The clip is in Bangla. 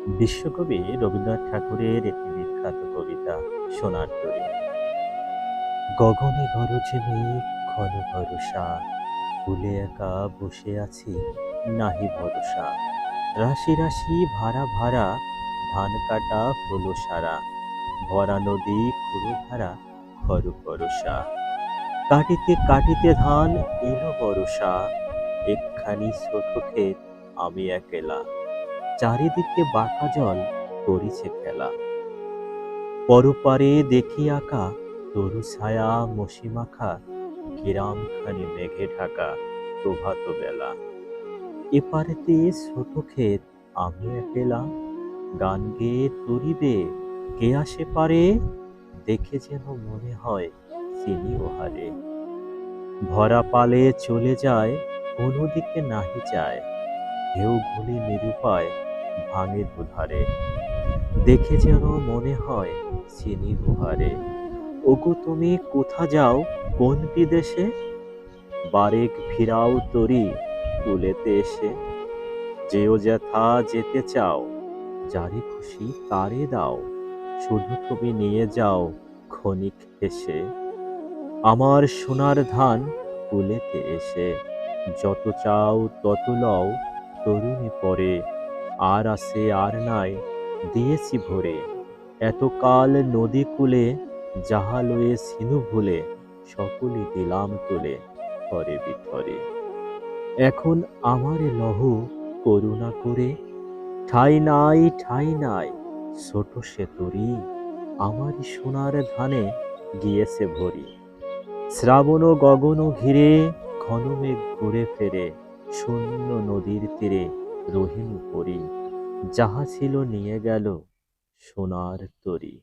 বিশ্বকবি রবীন্দ্রনাথ ঠাকুরের একটি বিখ্যাত কবিতা সোনার তরী। গগনে গরজে মেঘ ঘন ভরসা, কূলে একা বসে আছি নাহি ভরসা। রাশি রাশি ভাড়া ভাড়া, ধান কাটা হলো সারা, ভরা নদী খুরো ধারা খর পরশা। কাটিতে কাটিতে ধান এলো বরষা, একখানি ছোট ক্ষেত আমি একেলা, চারিদিকে বাঁকা জল করিছে খেলা। পরপারে দেখি আঁকা তরু ছায়া মসি মাখা, গ্রামখানি মেঘে ঢাকা প্রভাত বেলা। এপারেতে ছোট ক্ষেত আমি একেলা, গান গেয়ে তরিবে কে আসে পারে, দেখে যেন মনে হয় চিনি ওহারে। ভরা পালে চলে যায় কোনো দিকে নাহি যায়, ঢেউ গুলি নিরুপায় ভাঙে দুধারে, দেখে যেন মনে হয় চিনি উহারে। ওগো তুমি কোথা যাও কোন বিদেশে, বারেক ফিরাও তরি কুলেতে এসে। যেও যেথা যেতে চাও, যারে খুশি তারে দাও, শুধু তুমি নিয়ে যাও ক্ষণিক হেসে। আমার সোনার ধান কুলেতে এসে, যত চাও তত লও তরুণী পরে, আর আছে আর নাই দিয়েছি ভরে। এতকাল নদী কূলে যাহা লয়ে ছিনু ভুলে, সকলই দিলাম তুলে থরে বিথরে। এখন আমারে লহো করুণা করে, ঠাই নাই ঠাই নাই ছোট সে তরী, আমারই সোনার ধানে গিয়েছে ভরি। শ্রাবণ গগন ঘিরে ঘন মেঘ ঘুরে ফেরে, শূন্য নদীর তীরে রহিনু পরি, যাহা ছিল নিয়ে গেল সোনার তরী।